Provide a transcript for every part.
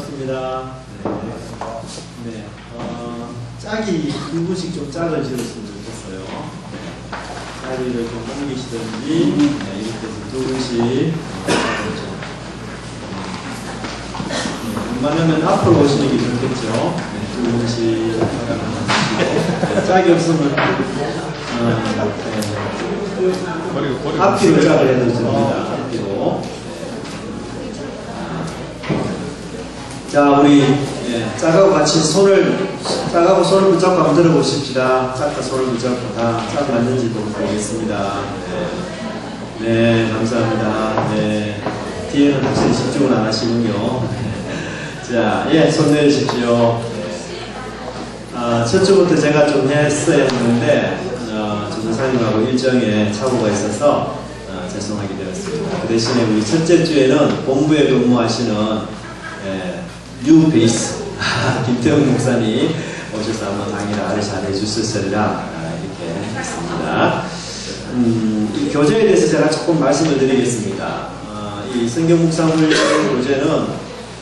반갑습니다. 네. 짝이 두 분씩 좀 짝을 지었으면 좋겠어요. 자리를 좀 옮기시든지, 네, 이렇게 해서 두 분씩. 웬만하면 앞으로 오시는 게 좋겠죠. 네, 두 분씩. 네, 짝이 없으면, 앞뒤로 짝을 해도 됩니다. 앞뒤로. 자, 우리 짝하고 같이 짝하고 손을 붙잡고 한번 들어보십시다. 짝과 손을 붙잡고 다 짝 맞는지 보겠습니다. 네, 감사합니다. 네, 뒤에는 확실히 집중을 안 하시군요. 자, 손 내리십시오. 첫 주부터 제가 좀 했어야 했는데 전도사님하고 일정에 착오가 있어서 죄송하게 되었습니다. 그 대신에 우리 첫째 주에는 본부에 근무하시는 뉴 베이스 김태형 목사님 오셔서 한번 강의를 아주 잘해 주셨으리라 이렇게 했습니다. 이 교재에 대해서 제가 조금 말씀을 드리겠습니다. 이 성경 묵상훈 교재는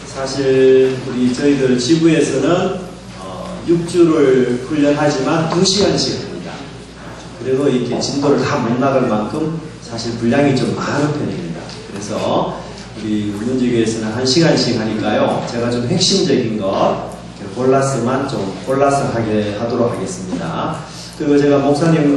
사실 저희들 지부에서는 6주를 훈련하지만 2시간씩 합니다. 그리고 이렇게 진도를 다 못 나갈 만큼 사실 분량이 좀 많은 편입니다. 그래서 우리 문지교에서는 1시간씩 하니까요. 제가 좀 핵심적인 것 골라서 하도록 하겠습니다. 그리고 제가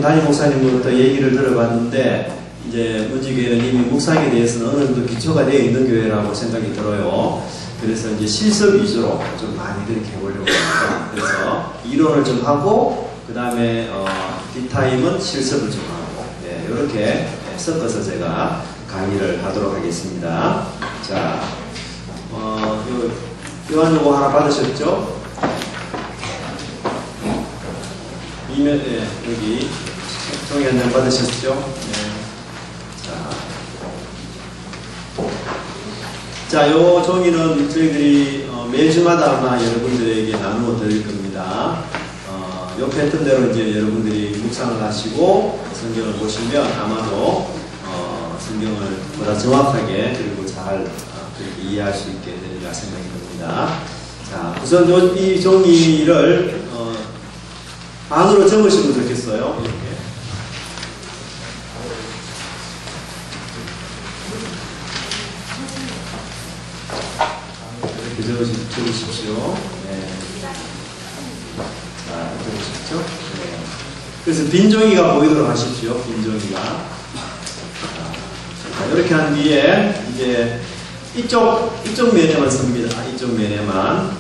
담임 목사님으로부터 얘기를 들어봤는데 이제 문지교회는 이미 묵상에 대해서는 어느 정도 기초가 되어 있는 교회라고 생각이 들어요. 그래서 이제 실습 위주로 좀 많이 그렇게 해보려고 합니다. 그래서 이론을 좀 하고 그 다음에 뒷타임은 실습을 좀 하고 이렇게 섞어서 제가 강의를 하도록 하겠습니다. 자, 요한 요거 하나 받으셨죠? 여기 종이 한 장 받으셨죠? 자, 요 종이는 저희들이 매주마다 아마 여러분들에게 나누어 드릴 겁니다. 요 패턴대로 이제 여러분들이 묵상을 하시고 성경을 보시면 아마도 성경을 보다 정확하게 그리고 잘 그렇게 이해할 수 있게 되리라 생각이 듭니다. 자, 우선 이 종이를 반으로 접으시면 좋겠어요. 이렇게 접으십시오. 네. 자, 접으십시오. 네. 그래서 빈 종이가 보이도록 하십시오. 빈 종이가. 이렇게 한 뒤에 이제 이쪽 면에만 씁니다. 이쪽 면에만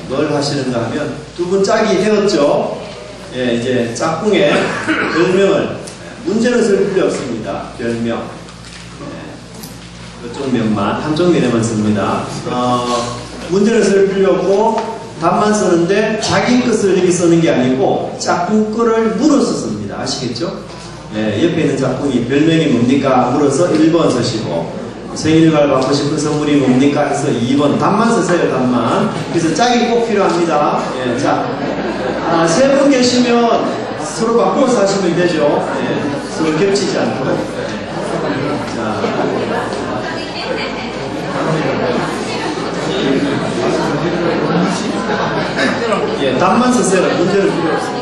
뭘 하시는가 하면 두 분 짝이 되었죠. 이제 짝꿍의 별명을 문제는 쓸 필요 없습니다. 별명 이쪽 면만 한쪽 면에만 씁니다. 문제는 쓸 필요 없고 답만 쓰는데 자기 것을 여기 쓰는 게 아니고 짝꿍 거를 물어서 씁니다. 아시겠죠? 옆에 있는 짝꿍이 별명이 뭡니까? 물어서 1번 쓰시고 생일날 받고 싶은 선물이 뭡니까? 해서 2번 답만 쓰세요. 답만. 그래서 짝이 꼭 필요합니다. 자, 3분 계시면 서로 바꿔서 하시면 되죠. 서로 겹치지 않도록. 자, 답만 쓰세요. 문제는 필요 없습니다.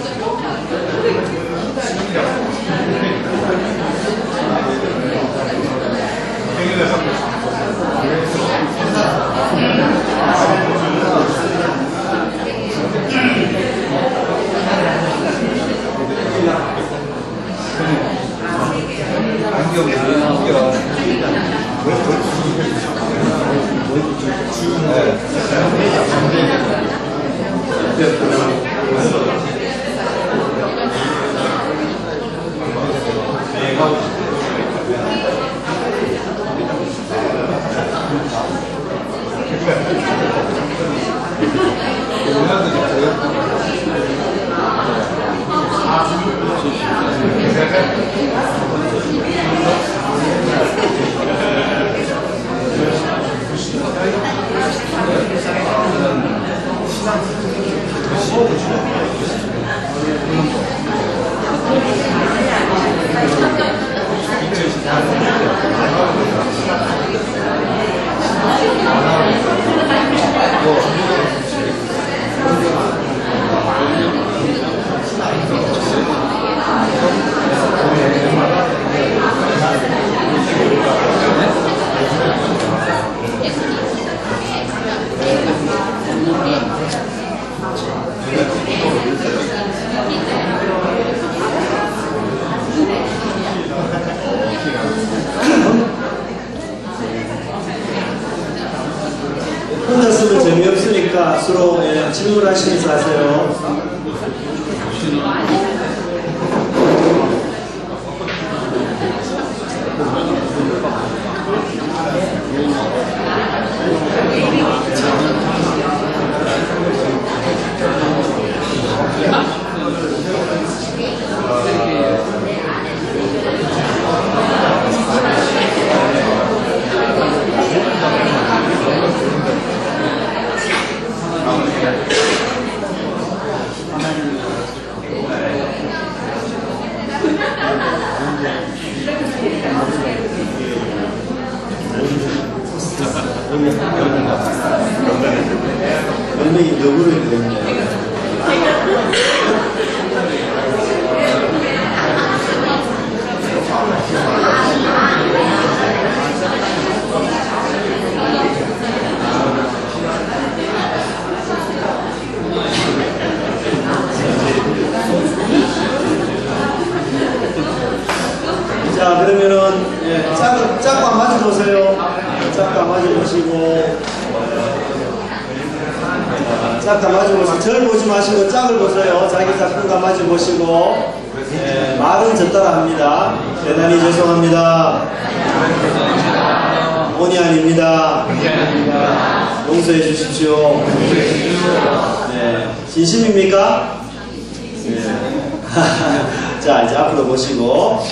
자, 서로 질문하시면서 하세요. 분명히 너구리 되겠네. 자, 그러면은 짝과 마주 보세요. 짝과 마주 보시고, 짝과 마주 보시고, 저를 보지 마시고 짝을 보세요. 자기 짝꿍과 마주 보시고, 말은 저 따라 합니다. 대단히 죄송합니다. 본의 아닙니다. 용서해 주십시오. 네. 진심입니까? 네. 자, 이제 앞으로 보시고.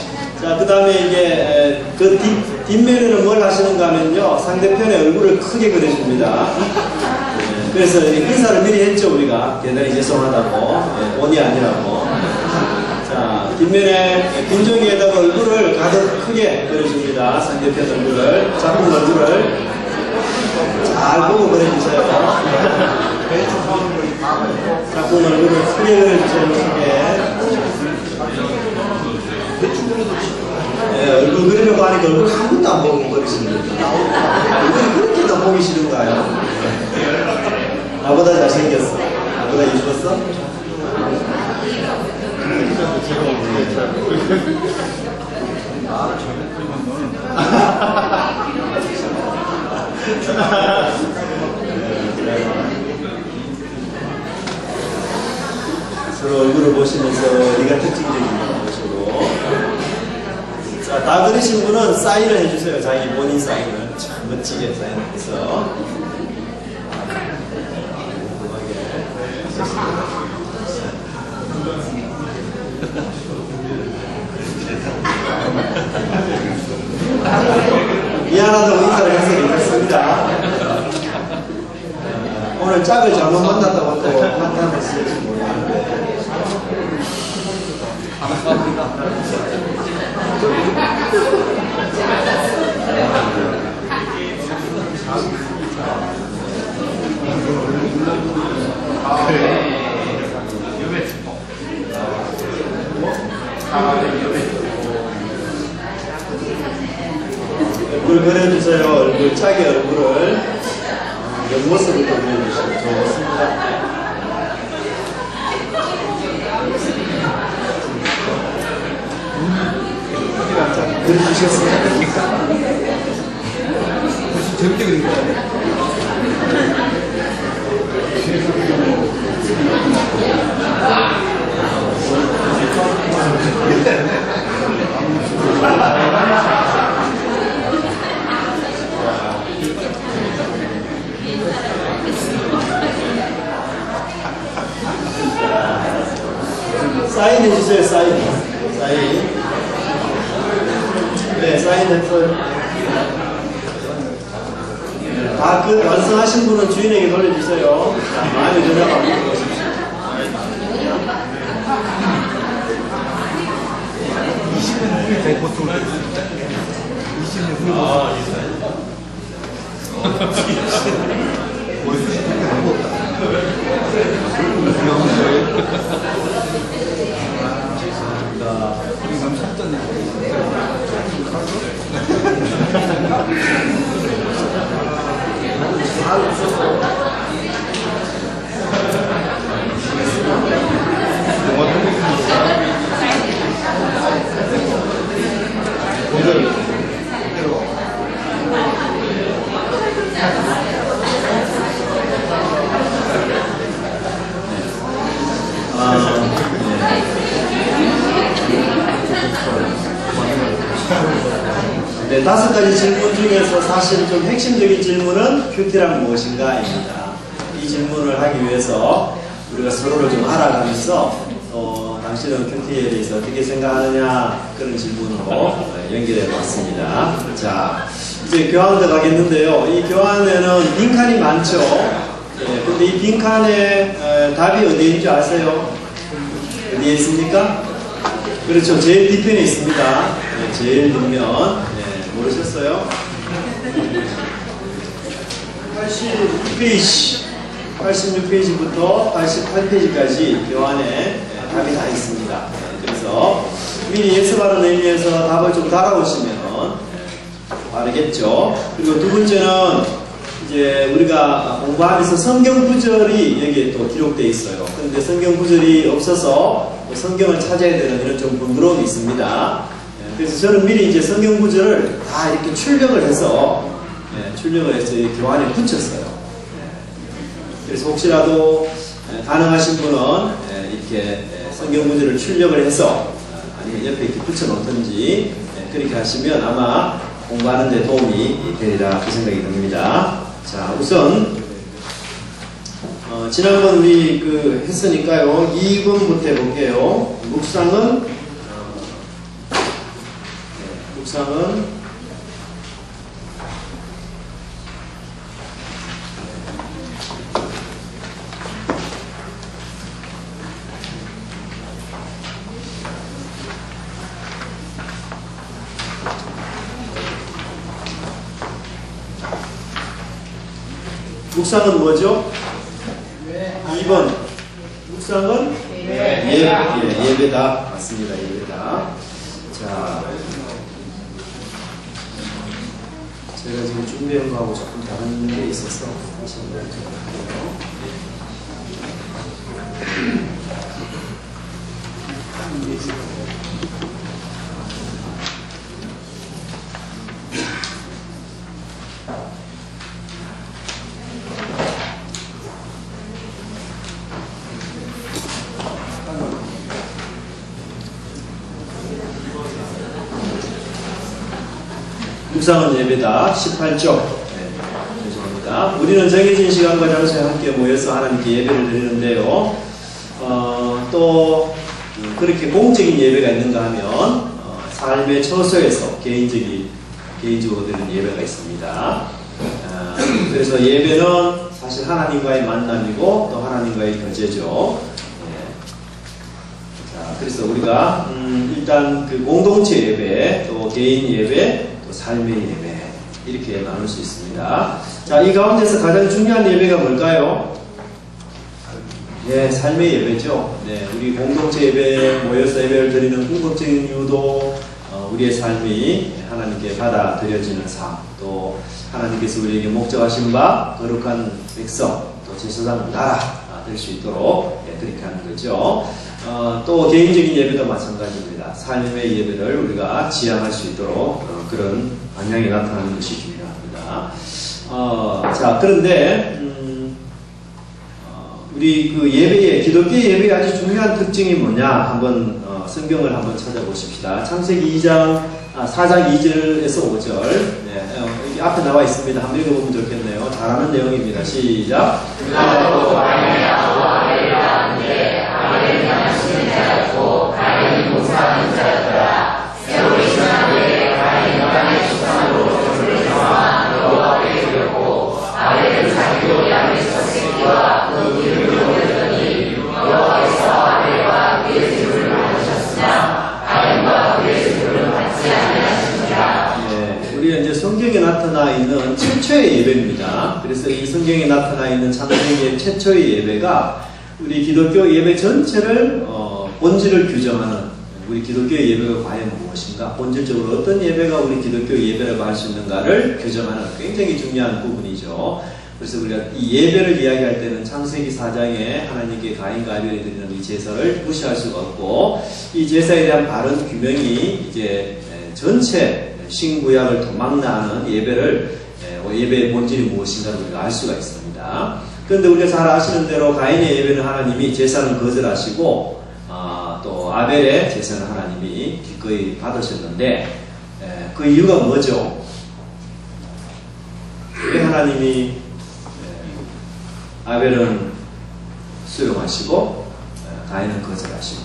자, 그 다음에 이제, 그 뒷면에는 뭘 하시는가 하면요. 상대편의 얼굴을 크게 그려줍니다. 네. 그래서 인사를 미리 했죠, 우리가. 대단히 죄송하다고. 네, 본의 아니라고. 자, 뒷면에 빈종이에다가 얼굴을 가득 크게 그려줍니다. 상대편 얼굴을. 작품 얼굴을 잘 보고 그려주세요. 작품 얼굴을 크게 그려주세요. 크게. 네, 얼굴 그리려고 하니까 얼굴 한 번도 안 보고 그리십니다. 얼굴이 그렇게 더 보기 싫은가요? 나보다 잘생겼어. 나보다 이뻤어? 서로 얼굴을 보시면서 네가 특징적인가 보시고. 자, 다 그리신 분은 사인을 해주세요. 자기 본인 사인을 참 멋지게 사인해서. 미안하다고 인사를 해서 괜찮습니다. 오늘 짝을 잘못 만났다고 또 판단을 쓰실지 모르겠는데. 얼굴 그려주세요. 얼굴, 자기 얼굴을 옆모습부터 그려주시면 좋습니다. 그려주셨어요? 재밌게 그린 거예요. 사인 해주세요. 사인. 네, 사인 했어요. 다 완성하신 분은 주인에게 돌려주세요. 많이 전화가 안 오십시오. 보통 20년 후에 5가지 질문 중에서 사실 좀 핵심적인 질문은 큐티란 무엇인가입니다. 이 질문을 하기 위해서 우리가 서로를 좀 알아가면서 당신은 큐티에 대해서 어떻게 생각하느냐 그런 질문으로 연결해 봤습니다. 자, 이제 교환 들어가겠는데요. 이 교환에는 빈칸이 많죠. 근데 이 빈칸에 답이 어디에 있는지 아세요? 어디에 있습니까? 그렇죠. 제일 뒤편에 있습니다. 제일 뒷면. 모르셨어요? 86페이지부터 88페이지까지 교환에 답이 다 있습니다. 그래서 미리 예습하는 의미에서 답을 좀 달아오시면 빠르겠죠. 그리고 두 번째는 이제 우리가 공부하면서 성경 구절이 여기에 또 기록되어 있어요. 그런데 성경 구절이 없어서 성경을 찾아야 되는 이런 좀 번거로움이 있습니다. 그래서 저는 미리 이제 성경 구절을 다 이렇게 출력을 해서 이 교환에 붙였어요. 그래서 혹시라도 가능하신 분은 이렇게 성경 구절을 출력을 해서 아니면 옆에 이렇게 붙여놓든지 그렇게 하시면 아마 공부하는 데 도움이 되리라 그 생각이 듭니다. 자, 우선 지난번 우리 했으니까요. 2번부터 해볼게요. 묵상은 묵상은 뭐죠? 2번. 묵상은 예배다. 맞습니다. 예배다. 자, 제가 지금 준비한 거하고 조금 다른 게 있어서 다시 한번 해볼게요. 묵상은 예배다. 18쪽. 죄송합니다. 우리는 정해진 시간과 장소에 함께 모여서 하나님께 예배를 드리는데요. 또 그렇게 공적인 예배가 있는가 하면 삶의 처소에서 개인적으로 드리는 예배가 있습니다. 그래서 예배는 사실 하나님과의 만남이고 또 하나님과의 교제죠. 자, 그래서 우리가 일단 그 공동체 예배, 또 개인 예배, 삶의 예배 이렇게 나눌 수 있습니다. 자, 이 가운데서 가장 중요한 예배가 뭘까요? 삶의 예배죠. 우리 공동체 예배에 모여서 예배를 드리는 궁극적인 이유도 우리의 삶이 하나님께 받아들여지는 삶, 또 하나님께서 우리에게 목적하신 바 거룩한 백성, 또 제사장 나라 될 수 있도록 그렇게 하는 거죠. 또 개인적인 예배도 마찬가지입니다. 삶의 예배를 우리가 지향할 수 있도록 그런 방향이 나타나는 것이 중요합니다. 자, 그런데 우리 그 예배의 기독교 예배의 아주 중요한 특징이 뭐냐 한번 성경을 한번 찾아보십시다. 창세기 4장 2절에서 5절 여기 앞에 나와 있습니다. 한번 읽어보면 좋겠네요. 잘하는 내용입니다. 시작. 우리가 이제 성경에 나타나 있는 최초의 예배입니다. 그래서 이 성경에 나타나 있는 창세기의 최초의 예배가 우리 기독교 예배 전체를 본질을 규정하는 우리 기독교의 예배가 과연 무엇인가, 본질적으로 어떤 예배가 우리 기독교 예배라고 할 수 있는가를 규정하는 굉장히 중요한 부분이죠. 그래서 우리가 이 예배를 이야기할 때는 창세기 4장에 하나님께 가인과 아벨이 드리는 이 제사를 무시할 수가 없고, 이 제사에 대한 바른 규명이 이제 전체 신구약을 도망나는 예배의 본질이 무엇인가를 우리가 알 수가 있습니다. 그런데 우리가 잘 아시는 대로 가인의 예배는 하나님이 제사는 거절하시고 또 아벨의 제사는 하나님이 기꺼이 받으셨는데 그 이유가 뭐죠? 왜 하나님이 아벨은 수용하시고 가인은 거절하시고?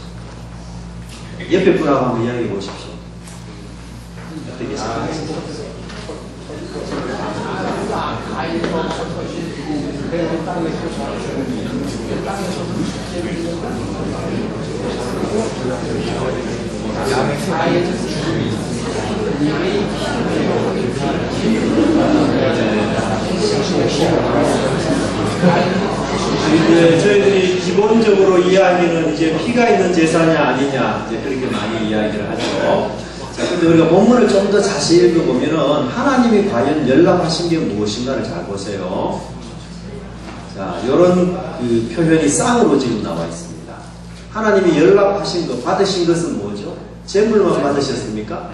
옆에 분하고 한번 이야기해 보십시오. 어떻게 생각하세요? 이제 저희들이 기본적으로 이야기는 이제 피가 있는 제사냐 아니냐 이제 그렇게 많이 이야기를 하죠. 자, 근데 우리가 본문을 좀 더 자세히 읽어보면은 하나님이 과연 연락하신 게 무엇인가를 잘 보세요. 자, 요런 그 표현이 쌍으로 지금 나와 있습니다. 하나님이 연락하신 것, 받으신 것은 뭐죠? 재물만 받으셨습니까?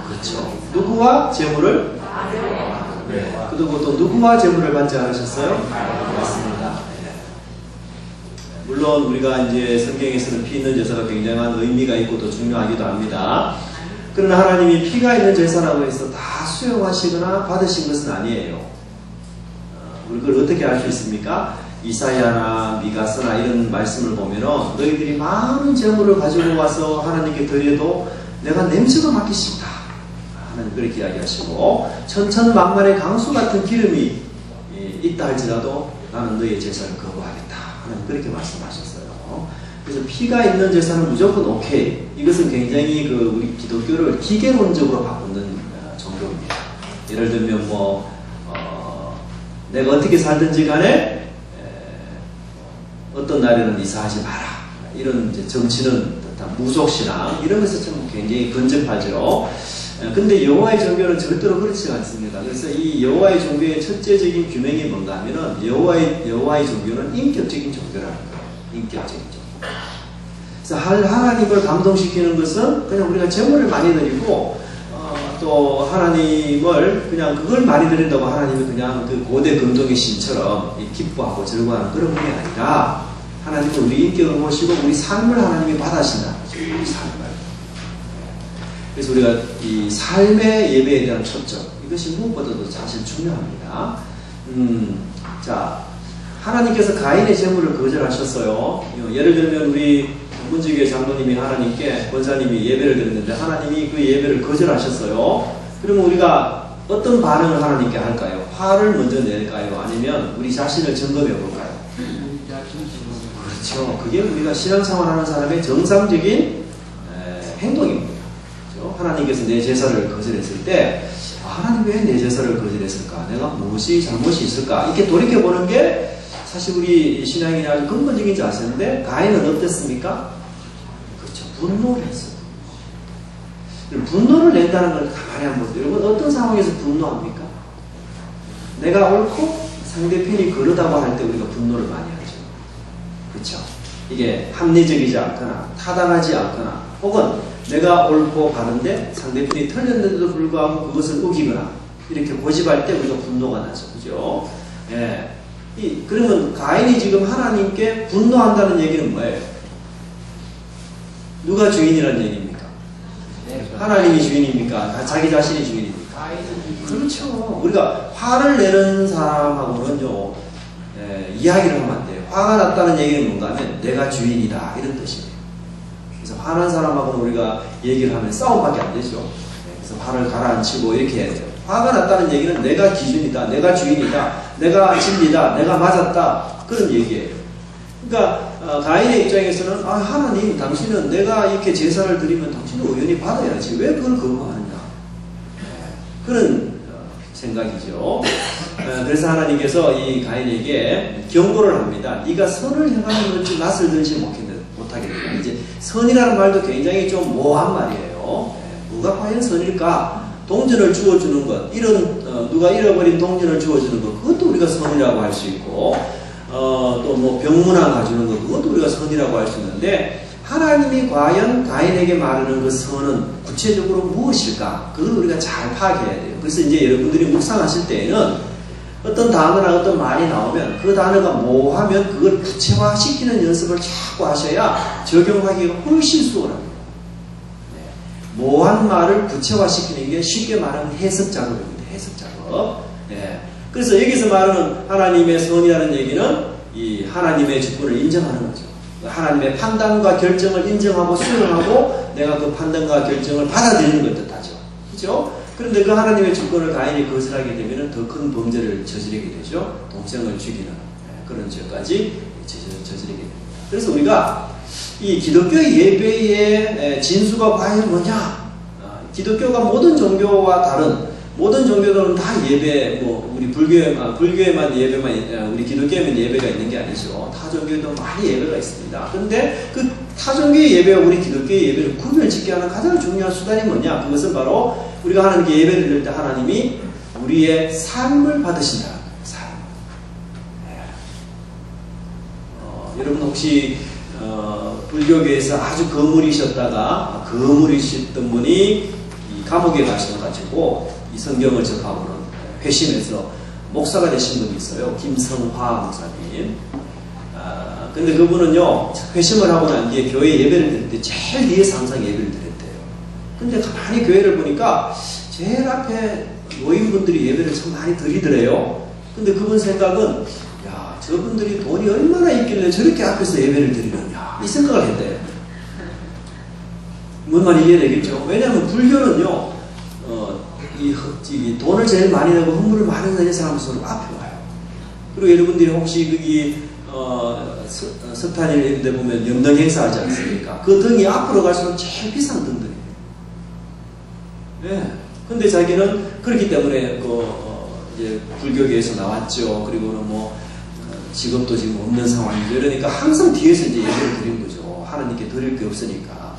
그렇죠. 누구와 재물을? 네. 그리고 또 누구와 재물을 받지 않으셨어요? 맞습니다. 물론 우리가 이제 성경에서는 피 있는 제사가 굉장한 의미가 있고 또 중요하기도 합니다. 그러나 하나님이 피가 있는 제사라고 해서 다 수용하시거나 받으신 것은 아니에요. 우리 그걸 어떻게 알 수 있습니까? 이사야나 미가서나 이런 말씀을 보면은 너희들이 많은 재물을 가지고 와서 하나님께 드려도 내가 냄새가 맡기 싫다. 하나님 그렇게 이야기하시고 천천만만의 강수 같은 기름이 있다 할지라도 나는 너희의 제사를 거부하겠다. 하나님 그렇게 말씀하셨어요. 그래서 피가 있는 제사는 무조건 오케이. 이것은 굉장히 그 우리 기독교를 기계론적으로 바꾸는 종교입니다. 예를 들면 내가 어떻게 살든지 간에 어떤 날에는 이사하지 마라. 이런 이제 정치는 무속신앙 이런 것을 참 굉장히 근접하죠. 근데 여호와의 종교는 절대로 그렇지 않습니다. 그래서 이 여호와의 종교의 첫째적인 규명이 뭔가 하면은 여호와의 종교는 인격적인 종교라는 거예요. 인격적인 종교. 그래서 하나님을 감동시키는 것은 그냥 우리가 재물을 많이 드리고 또 하나님을 그냥 그걸 많이 드린다고 하나님이 그냥 그 고대 금동의 신처럼 기뻐하고 즐거워하는 그런 분이 아니라 하나님은 우리 인격을 보시고 우리 삶을 하나님이 받아신다. 우리 삶을. 그래서 우리가 이 삶의 예배에 대한 초점 이것이 무엇보다도 사실 중요합니다. 자, 하나님께서 가인의 제물을 거절하셨어요. 예를 들면 우리 문지교회 장로님이 하나님께 권사님이 예배를 드렸는데 하나님이 그 예배를 거절하셨어요. 그러면 우리가 어떤 반응을 하나님께 할까요? 화를 먼저 낼까요? 아니면 우리 자신을 점검해 볼까요? 그렇죠. 그게 우리가 신앙생활하는 사람의 정상적인 행동입니다. 하나님께서 내 제사를 거절했을 때 하나님 왜 내 제사를 거절했을까? 내가 무엇이 잘못이 있을까? 이렇게 돌이켜보는 게 사실 우리 신앙인의 아주 근본적인 자세인데 가인은 어땠습니까? 그렇죠. 분노를 했어요. 분노를 낸다는 걸 가만히 한번 보세요. 여러분 어떤 상황에서 분노합니까? 내가 옳고 상대편이 그러다고 할 때 우리가 분노를 많이 하죠. 그렇죠. 이게 합리적이지 않거나 타당하지 않거나 혹은 내가 옳고 바른데 상대편이 틀렸는데도 불구하고 그것을 우기거나 이렇게 고집할 때 우리가 분노가 나죠. 그죠? 예. 그러면 가인이 지금 하나님께 분노한다는 얘기는 뭐예요? 누가 주인이라는 얘기입니까? 하나님이 주인입니까? 자기 자신이 주인입니까? 그렇죠. 우리가 화를 내는 사람하고는요, 이야기를 하면 안 돼요. 화가 났다는 얘기는 뭔가 하면 내가 주인이다 이런 뜻이에요. 그래서 화난 사람하고는 우리가 얘기를 하면 싸움밖에 안 되죠. 그래서 화를 가라앉히고 이렇게 해야 돼요. 화가 났다는 얘기는 내가 기준이다, 내가 주인이다, 내가 진리다, 내가 맞았다 그런 얘기예요. 그러니까 가인의 입장에서는 하나님 당신은 내가 이렇게 제사를 드리면 당신은 의연히 받아야지 왜 그걸 거부하느냐 그런 생각이죠. 그래서 하나님께서 이 가인에게 경고를 합니다. 네가 선을 행하는 건지 낯을 들지 못하겠다. 이제 선이라는 말도 굉장히 좀 모호한 말이에요. 뭐가 과연 선일까? 동전을 주어주는 것, 누가 잃어버린 동전을 주어주는 것, 그것도 우리가 선이라고 할 수 있고, 또 뭐 병문안 가주는 것, 그것도 우리가 선이라고 할 수 있는데, 하나님이 과연 가인에게 말하는 그 선은 구체적으로 무엇일까? 그걸 우리가 잘 파악해야 돼요. 그래서 이제 여러분들이 묵상하실 때에는 어떤 단어나 어떤 말이 나오면 그 단어가 모호하면 그걸 구체화시키는 연습을 자꾸 하셔야 적용하기가 훨씬 수월합니다. 모호한 말을 구체화시키는 게 쉽게 말하면 해석 작업입니다. 해석 작업. 예. 그래서 여기서 말하는 하나님의 선이라는 얘기는 이 하나님의 주권을 인정하는 거죠. 하나님의 판단과 결정을 인정하고 수용하고 내가 그 판단과 결정을 받아들이는 걸 뜻하죠. 그렇죠? 그런데 그 하나님의 주권을 가인이 거절하게 되면 더 큰 범죄를 저지르게 되죠. 동생을 죽이는 그런 죄까지 저지르게 됩니다. 그래서 우리가 이 기독교의 예배의 진수가 과연 뭐냐? 기독교가 모든 종교와 다른 모든 종교들은 다 예배, 우리 불교에만 예배만, 우리 기독교에만 예배가 있는 게 아니죠. 타 종교에도 많이 예배가 있습니다. 그런데 그 타 종교의 예배와 우리 기독교의 예배를 구별짓게 하는 가장 중요한 수단이 뭐냐? 그것은 바로 우리가 하나님께 예배를 드릴 때 하나님이 우리의 삶을 받으신다는 거예요. 삶. 여러분 혹시 불교계에서 아주 거물이셨다가 거물이셨던 분이 감옥에 가셔가지고 이 성경을 접하고는 회심해서 목사가 되신 분이 있어요. 김성화 목사님. 근데 그분은요, 회심을 하고 난 뒤에 교회 예배를 드릴 때 제일 뒤에서 항상 예배를 드렸대요. 근데 가만히 교회를 보니까 제일 앞에 노인분들이 예배를 참 많이 드리더래요. 근데 그분 생각은, 야, 저분들이 돈이 얼마나 있길래 저렇게 앞에서 예배를 드리느냐, 이 생각을 했대요. 뭔 말인지 이해되겠죠? 왜냐하면 불교는요, 이 돈을 제일 많이 내고 헌물을 많이 내는 사람은 서로 앞에 와요. 그리고 여러분들이 혹시 거기 석탄일 이런 데 보면 염등 행사하지 않습니까? 그 등이 앞으로 갈수록 제일 비싼 등들이에요. 예. 근데 자기는 그렇기 때문에 이제 불교계에서 나왔죠. 그리고는 직업도 지금 없는 상황이죠. 이러니까 항상 뒤에서 이제 예배를 드린 거죠. 하나님께 드릴 게 없으니까.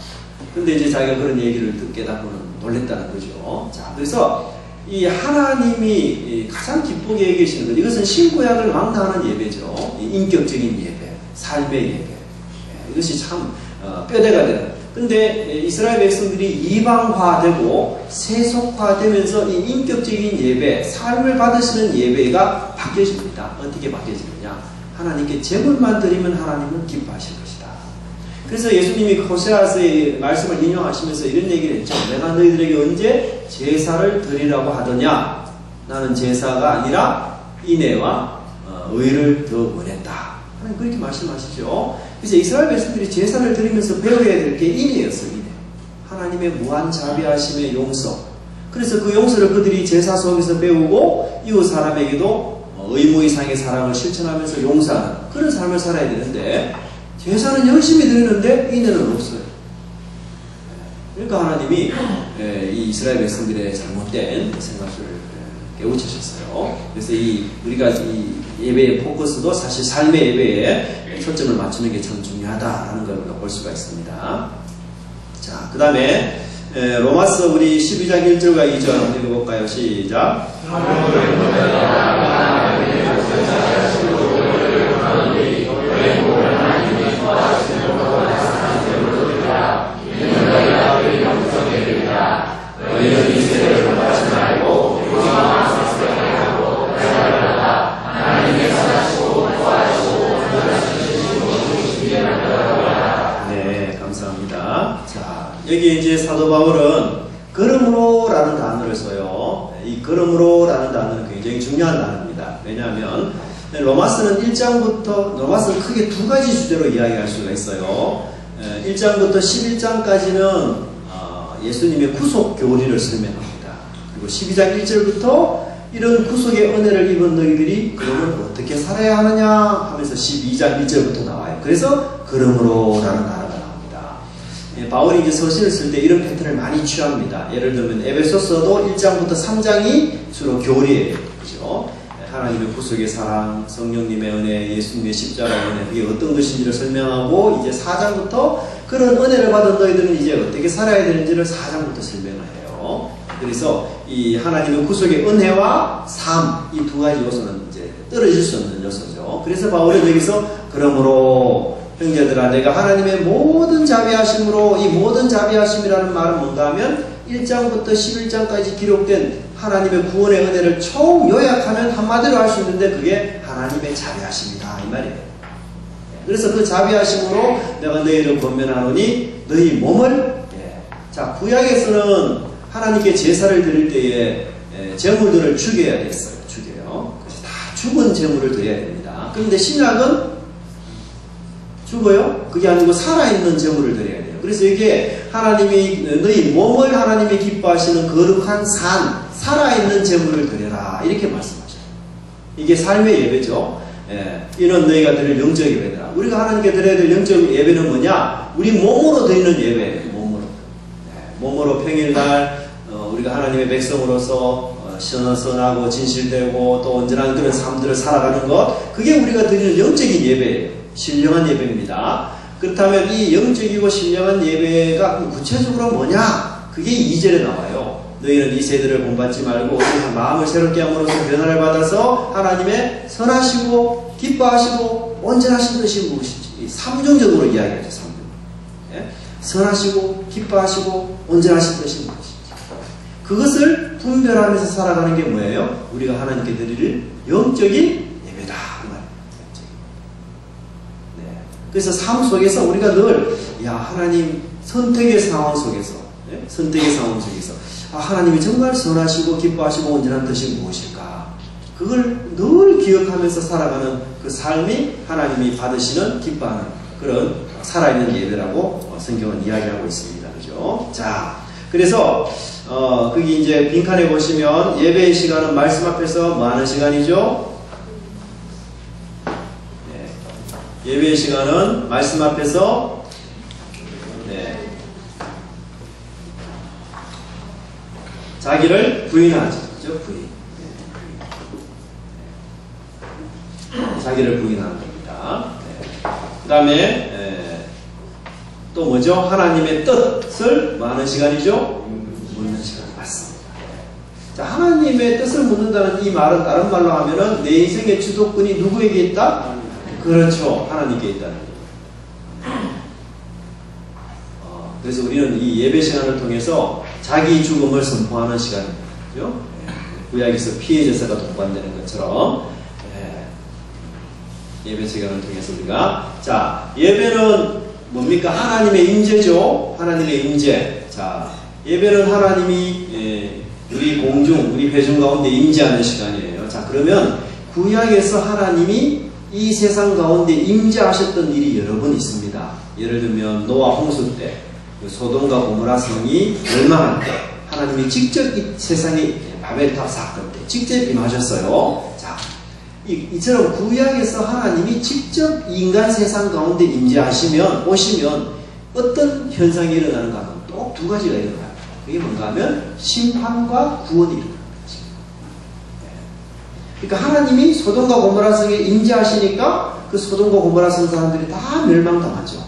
근데 이제 자기가 그런 얘기를 깨닫고는 놀랬다는 거죠. 자, 그래서 이 하나님이 가장 기쁘게 여기시는 것, 이것은 신구약을 망라하는 예배죠. 인격적인 예배, 삶의 예배. 이것이 참 뼈대가 되는. 근데 이스라엘 백성들이 이방화되고 세속화되면서 이 인격적인 예배, 삶을 받으시는 예배가 바뀌어집니다. 어떻게 바뀌어지느냐? 하나님께 제물만 드리면 하나님은 기뻐하실 것이다. 그래서 예수님이 호세아서의 말씀을 인용하시면서 이런 얘기를 했죠. 내가 너희들에게 언제 제사를 드리라고 하더냐? 나는 제사가 아니라 인애와 의를 더 원했다. 하나님 그렇게 말씀하시죠. 그래서 이스라엘 백성들이 제사를 드리면서 배워야 될 게 인애였어요. 인애. 하나님의 무한 자비하심의 용서. 그래서 그 용서를 그들이 제사 속에서 배우고 이웃 사람에게도 의무 이상의 사랑을 실천하면서 용서하는 그런 삶을 살아야 되는데 제사는 열심히 드리는데 인애는 없어요. 그러니까 하나님이 이 이스라엘 백성들의 잘못된 생각을 깨우치셨어요. 그래서 우리가 이 예배의 포커스도 사실 삶의 예배에 초점을 맞추는 게 참 중요하다라는 걸 우리가 볼 수가 있습니다. 자, 그 다음에 로마서 우리 12장 1절과 2절 한번 읽어볼까요? 시작. 네, 감사합니다. 자, 여기 이제 사도 바울은 그러므로라는 단어를 써요. 이 그러므로라는 단어는 굉장히 중요한 단어입니다. 왜냐하면 로마서는 1장부터 로마서는 크게 두 가지 주제로 이야기할 수가 있어요. 1장부터 11장까지는 예수님의 구속 교리를 설명합니다. 그리고 12장 1절부터 이런 구속의 은혜를 입은 너희들이 그러면 어떻게 살아야 하느냐 하면서 12장 1절부터 나와요. 그래서 그러므로라는 단어가 나옵니다. 바울이 이제 서신을 쓸 때 이런 패턴을 많이 취합니다. 예를 들면 에베소서도 1장부터 3장이 주로 교리예요. 그죠? 하나님의 구속의 사랑, 성령님의 은혜, 예수님의 십자가의 은혜, 그게 어떤 것인지를 설명하고 이제 4장부터 그런 은혜를 받은 너희들은 이제 어떻게 살아야 되는지를 4장부터 설명을 해요. 그래서 이 하나님의 구속의 은혜와 삶, 이 두 가지 요소는 이제 떨어질 수 없는 요소죠. 그래서 바울은 여기서 그러므로 형제들아 내가 하나님의 모든 자비하심으로, 이 모든 자비하심이라는 말은 뭔가 하면 1장부터 11장까지 기록된 하나님의 구원의 은혜를 총 요약하면 한마디로 할 수 있는데 그게 하나님의 자비하심이다 이 말이에요. 그래서 그 자비하심으로 내가 너희를 권면하노니 너희 몸을 자, 구약에서는 하나님께 제사를 드릴 때에 제물들을 죽여야 됐어요. 죽여요. 그래서 다 죽은 제물을 드려야 됩니다. 그런데 신약은 죽어요? 그게 아니고 살아있는 제물을 드려야 돼요. 그래서 이게 하나님이 너희 몸을 하나님이 기뻐하시는 거룩한 살아있는 제물을 드려라 이렇게 말씀하셔요. 이게 삶의 예배죠. 이는 너희가 드릴 영적 예배다. 우리가 하나님께 드려야 될 영적 예배는 뭐냐? 우리 몸으로 드리는 예배예요. 몸으로 평일날 우리가 하나님의 백성으로서 선하고 진실되고 또 온전한 그런 삶들을 살아가는 것, 그게 우리가 드리는 영적인 예배예요. 신령한 예배입니다. 그렇다면 이 영적이고 신령한 예배가 구체적으로 뭐냐? 그게 2절에 나와요. 너희는 이 세대를 본받지 말고 마음을 새롭게 함으로써 변화를 받아서 하나님의 선하시고 기뻐하시고 온전하신 것이 무엇인지 3중적으로 이야기하죠. 3중. 선하시고 기뻐하시고 온전하신 것이 무엇인지 그것을 분별하면서 살아가는 게 뭐예요? 우리가 하나님께 드릴 영적인 예배다. 그 말이에요. 네. 그래서 삶 속에서 우리가 늘 하나님 선택의 상황 속에서 선택의 상황 속에서 하나님이 정말 선하시고 기뻐하시고 온전한 뜻이 무엇일까? 그걸 늘 기억하면서 살아가는 그 삶이 하나님이 받으시는 기뻐하는 그런 살아있는 예배라고 성경은 이야기하고 있습니다. 그죠? 자, 그래서 거기 이제 빈칸에 보시면 예배의 시간은 말씀 앞에서 뭐 하는 시간이죠? 네. 예배의 시간은 말씀 앞에서 자기를 부인하죠. 그죠? 부인. 자기를 부인하는 겁니다. 그 다음에 또 뭐죠? 하나님의 뜻을 뭐 하는 시간이죠? 묻는 시간 맞습니다. 자, 하나님의 뜻을 묻는다는 이 말은 다른 말로 하면은 내 인생의 주도권이 누구에게 있다? 그렇죠. 하나님께 있다는 거예요. 그래서 우리는 이 예배 시간을 통해서 자기 죽음을 선포하는 시간입니다. 그죠? 구약에서 피해 제사가 동반되는 것처럼 예배 시간을 통해서 우리가 자, 예배는 뭡니까? 하나님의 임재죠. 하나님의 임재. 자, 예배는 하나님이 우리 공중, 우리 회중 가운데 임재하는 시간이에요. 자, 그러면 구약에서 하나님이 이 세상 가운데 임재하셨던 일이 여러 번 있습니다. 예를 들면 노아 홍수 때, 소돔과 고모라 성이 멸망할 때 하나님이 직접 이 세상에 바벨탑 사건 때 직접 임하셨어요. 자, 이처럼 구약에서 하나님이 직접 인간 세상 가운데 임재하시면 오시면 어떤 현상이 일어나는가 하면 또 두 가지가 일어나요. 그게 뭔가 하면 심판과 구원이 일어나는 거죠. 그러니까 하나님이 소돔과 고모라 성에 임재하시니까 그 소돔과 고모라 성 사람들이 다 멸망당하죠.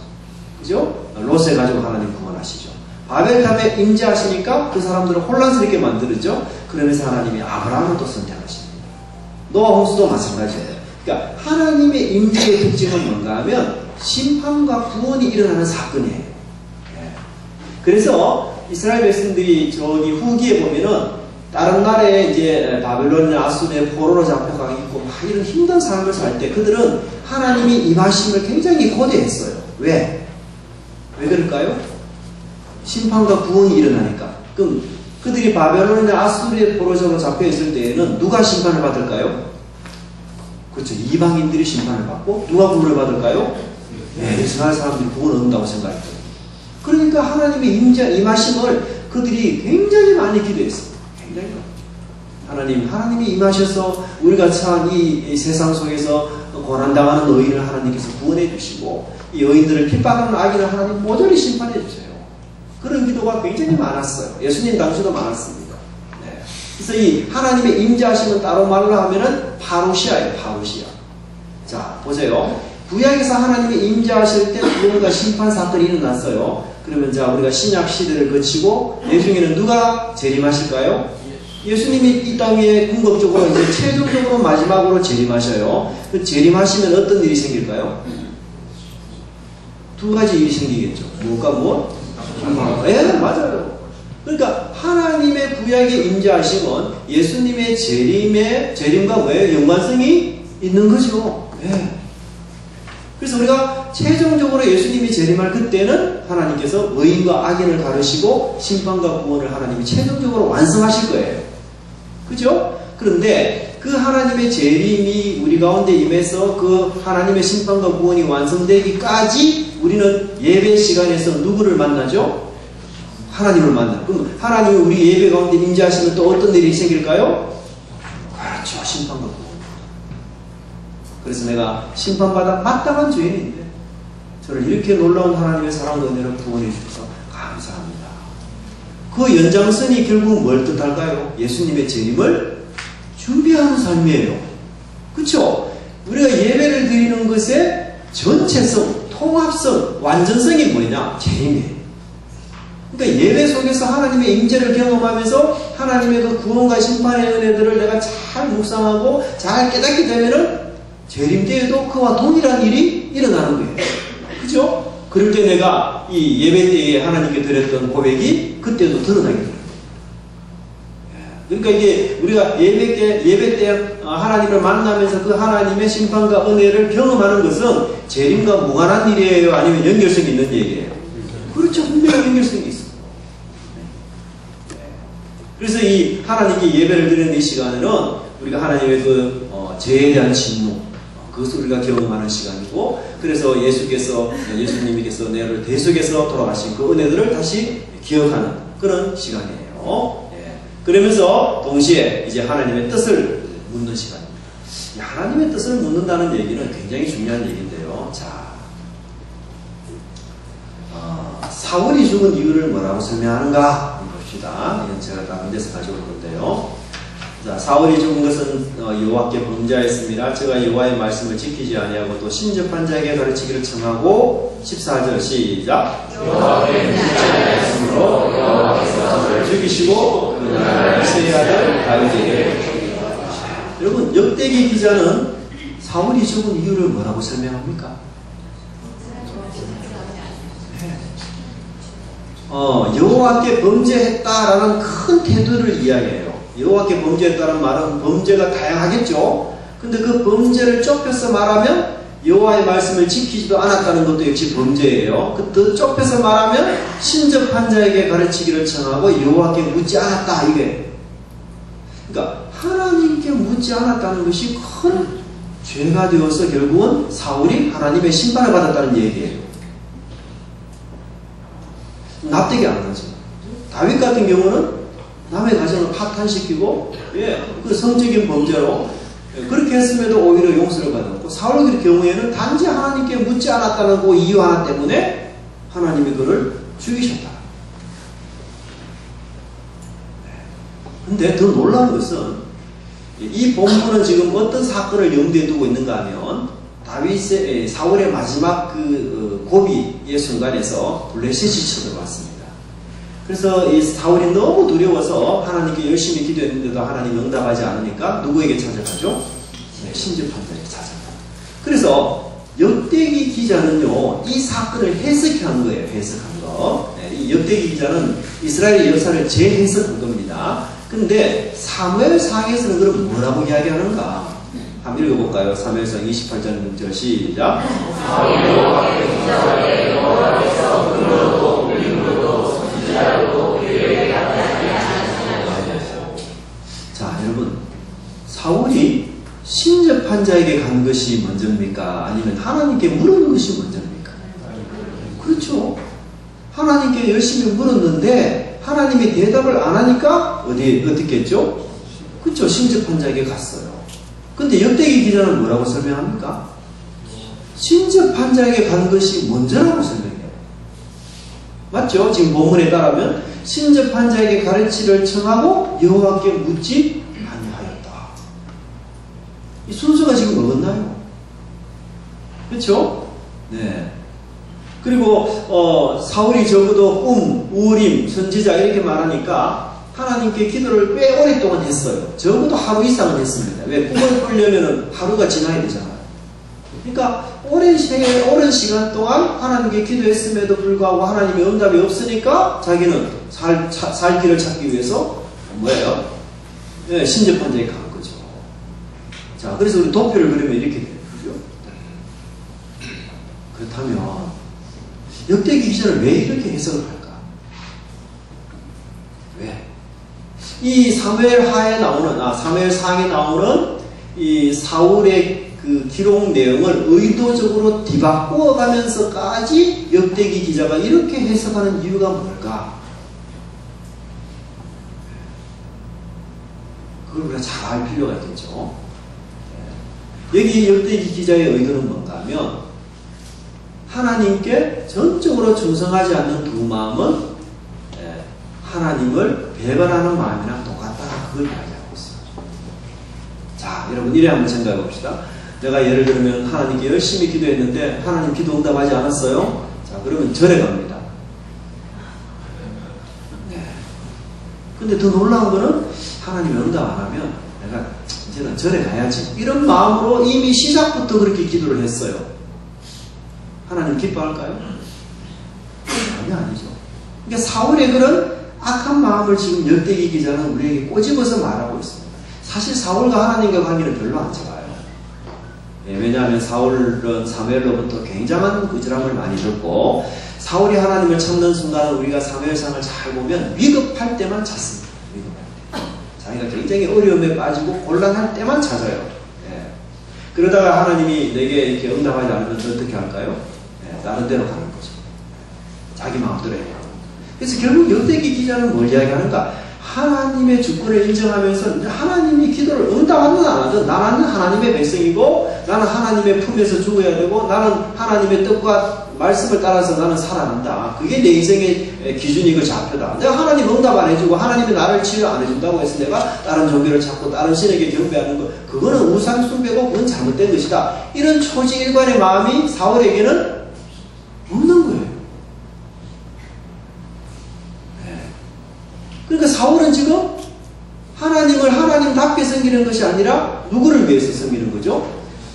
그죠? 롯의 가지고 하나님 구원하시죠. 바벨탑에 임재하시니까 그 사람들을 혼란스럽게 만들죠. 그러면서 하나님이 아브라함을 또 선택하십니다. 노아 홍수도 마찬가지예요. 그러니까 하나님의 임재의 특징은 뭔가 하면 심판과 구원이 일어나는 사건이에요. 그래서 이스라엘 백성들이 저기 후기에 보면은 다른 나라에 이제 바벨론이나 아수르의 포로로 잡혀가 있고 막 이런 힘든 삶을 살 때 그들은 하나님이 임하심을 굉장히 고대했어요. 왜 그럴까요? 심판과 구원이 일어나니까. 그럼 그들이 바벨론이나 아수르의 포로로 잡혀 있을 때에는 누가 심판을 받을까요? 그렇죠. 이방인들이 심판을 받고 누가 구원을 받을까요? 이스라엘 사람들이 구원을 얻는다고 생각했죠. 그러니까 하나님의 임하심을 그들이 굉장히 많이 기도했습니다. 굉장히 많이. 하나님이 임하셔서 우리가 처한 이 세상 속에서 고난당하는 의인을 하나님께서 구원해 주시고 이 의인들을 핍박하는 악인을 하나님 모조리 심판해 주세요. 그런 기도가 굉장히 많았어요. 예수님 당시도 많았습니다. 네. 그래서 이 하나님의 임재하심은 따로 말로 하면은 파루시아예요. 파루시아. 자, 보세요. 구약에서 하나님이 임재하실 때 구원과 심판 사건이 일어났어요. 그러면 자, 우리가 신약 시대를 거치고 나중에는 누가 재림하실까요? 예수님이 이 땅에 궁극적으로 이제 최종적으로 마지막으로 재림하셔요. 그 재림하시면 어떤 일이 생길까요? 두 가지 일이 생기겠죠. 뭐가 뭐? 맞아요. 그러니까 하나님의 구약의 임재하심은 예수님의 재림과 뭐예요? 연관성이 있는 거죠. 그래서 우리가 최종적으로 예수님이 재림할 그때는 하나님께서 의인과 악인을 가르시고 심판과 구원을 하나님이 최종적으로 완성하실 거예요. 그죠? 그런데 그 하나님의 재림이 우리 가운데 임해서 그 하나님의 심판과 구원이 완성되기까지 우리는 예배 시간에서 누구를 만나죠? 하나님을 만나. 그럼 하나님이 우리 예배 가운데 임재하시면 또 어떤 일이 생길까요? 그렇죠. 심판과 구원. 그래서 내가 심판받아 마땅한 죄인인데 저를 이렇게 놀라운 하나님의 사랑과 은혜로 구원해 주셔서 감사합니다. 그 연장선이 결국 뭘 뜻할까요? 예수님의 재림을 준비하는 삶이에요. 그렇죠? 우리가 예배를 드리는 것의 전체성, 통합성, 완전성이 뭐냐? 재림이에요. 그러니까 예배 속에서 하나님의 임재를 경험하면서 하나님의 그 구원과 심판의 은혜들을 내가 잘 묵상하고 잘 깨닫게 되면은 재림 때에도 그와 동일한 일이 일어나는 거예요. 그죠? 그럴 때 내가 이 예배 때에 하나님께 드렸던 고백이 그때도 드러나게 돼요. 그러니까 이게 우리가 예배 때 하나님을 만나면서 그 하나님의 심판과 은혜를 경험하는 것은 재림과 무관한 일이에요? 아니면 연결성이 있는 얘기예요? 그렇죠. 분명히 연결성이 있어요. 그래서 이 하나님께 예배를 드리는 이 시간에는 우리가 하나님의 그 죄에 대한 진노, 그것을 우리가 경험하는 시간이고, 그래서 예수님께서 내를 대속해서 돌아가신 그 은혜들을 다시 기억하는 그런 시간이에요. 그러면서 동시에 이제 하나님의 뜻을 묻는 시간입니다. 하나님의 뜻을 묻는다는 얘기는 굉장히 중요한 얘기인데요. 자, 사울이 죽은 이유를 뭐라고 설명하는가 봅시다. 이건 제가 다른 데서 가져올 건데요. 자, 사울이 죽은 것은 여호와께 범죄하였습니다. 저가 여호와의 말씀을 지키지 아니하고 또 신접한 자에게 가르치기를 청하고 14절 시작. 여호와의 말씀으로 여호와께서 저를 죽이시고 그날 이새의 아들 다윗에게 죽이시니라. 여러분, 역대기 기자는 사울이 죽은 이유를 뭐라고 설명합니까? 여호와께 범죄했다라는 큰 태도를 이야기해요. 여호와께 범죄했다는 말은 범죄가 다양하겠죠. 근데 그 범죄를 좁혀서 말하면 여호와의 말씀을 지키지도 않았다는 것도 역시 범죄예요. 그 좁혀서 말하면 신접한 자에게 가르치기를 청하고 여호와께 묻지 않았다, 이게. 그러니까 하나님께 묻지 않았다는 것이 큰 죄가 되어서 결국은 사울이 하나님의 심판을 받았다는 얘기예요. 납득이 안 가죠. 다윗 같은 경우는 남의 가정을 파탄시키고, 그 성적인 범죄로 그렇게 했음에도 오히려 용서를 받았고, 사울 경우에는 단지 하나님께 묻지 않았다는 그 이유 하나 때문에 하나님이 그를 죽이셨다. 근데 더 놀라운 것은 이 본문은 지금 어떤 사건을 염두에 두고 있는가 하면 사울의 마지막 그 고비의 순간에서 블레셋이 쳐들어왔습니다. 그래서 이 사울이 너무 두려워서 하나님께 열심히 기도했는데도 하나님이 응답하지 않으니까 누구에게 찾아가죠? 신접한 자에게 찾아가요. 그래서 역대기 기자는요, 이 사건을 해석한 거예요. 해석한 거. 이 역대기 기자는 이스라엘 역사를 재해석한 겁니다. 근데 사무엘상에서는 그럼 뭐라고 이야기하는가? 한번 읽어볼까요? 사무엘상 28장 6절 시작. 자, 여러분, 사울이 신접한 자에게 간 것이 먼저입니까? 아니면 하나님께 물은 것이 먼저입니까? 그렇죠. 하나님께 열심히 물었는데 하나님이 대답을 안 하니까 어떻게 했죠? 그렇죠. 신접한 자에게 갔어요. 근데 역대기 기자는 뭐라고 설명합니까? 신접한 자에게 간 것이 먼저라고 설명해요. 맞죠? 지금 본문에 따르면 신접한 자에게 가르치기를 청하고 여호와께 묻지 아니하였다. 이 순서가 지금 어긋나요. 그렇죠? 네. 그리고 사울이 적어도 우림, 선지자 이렇게 말하니까 하나님께 기도를 꽤 오랫동안 했어요. 적어도 하루 이상은 했습니다. 왜? 꿈을 꾸려면 하루가 지나야 되잖아요. 그러니까 오랜 시간 동안 하나님께 기도했음에도 불구하고 하나님의 응답이 없으니까 자기는 살 길을 찾기 위해서 뭐예요? 네, 신접한 자에게 간 거죠. 자, 그래서 우리 도표를 그리면 이렇게 돼요. 그죠? 그렇다면 역대기 기자는 왜 이렇게 해석을 할까? 왜? 이 사무엘하에 나오는, 사무엘상에 나오는 이 사울의 그 기록 내용을 의도적으로 뒤바꾸어 가면서까지 역대기 기자가 이렇게 해석하는 이유가 뭘까? 그걸 우리가 잘 알 필요가 있겠죠. 여기 역대기 기자의 의도는 뭔가 하면 하나님께 전적으로 충성하지 않는 두 마음은 하나님을 배반하는 마음이랑 똑같다. 그걸 이야기하고 있어요. 자, 여러분 이래 한번 생각해 봅시다. 내가 예를 들면 하나님께 열심히 기도했는데 하나님 기도 응답하지 않았어요. 자, 그러면 절에 갑니다. 네. 근데 더 놀라운 거는 하나님이 응답 안 하면 내가 이제는 절에 가야지. 이런 마음으로 이미 시작부터 그렇게 기도를 했어요. 하나님 기뻐할까요? 전혀 아니죠. 그러니까 사울의 그런 악한 마음을 지금 역대기 기자는 우리에게 꼬집어서 말하고 있습니다. 사실 사울과 하나님과 관계는 별로 안 좋아요. 왜냐하면 사울은 사무엘로부터 굉장한 꾸지람을 많이 듣고 사울이 하나님을 찾는 순간 우리가 사무엘상을 잘 보면 위급할 때만 찾습니다. 위급할 때. 자기가 굉장히 어려움에 빠지고 곤란할 때만 찾아요. 그러다가 하나님이 내게 이렇게 응답하지 않으면 어떻게 할까요? 다른 데로 가는 거죠. 자기 마음대로 해요. 그래서 결국 역대기 기자는 뭘 이야기하는가? 하나님의 주권을 인정하면서 하나님이 기도를 응답하든 안 하든 나는 하나님의 백성이고 나는 하나님의 품에서 죽어야 되고 나는 하나님의 뜻과 말씀을 따라서 나는 살아간다. 그게 내 인생의 기준이고 좌표다. 내가 하나님 응답 안 해주고 하나님이 나를 치료 안 해준다고 해서 내가 다른 종교를 찾고 다른 신에게 경배하는 것, 그거는 우상 숭배고 그건 잘못된 것이다. 이런 초지일관의 마음이 사울에게는 없는 거예요. 그러니까 사울은 지금 하나님을 하나님답게 섬기는 것이 아니라 누구를 위해서 섬기는 거죠?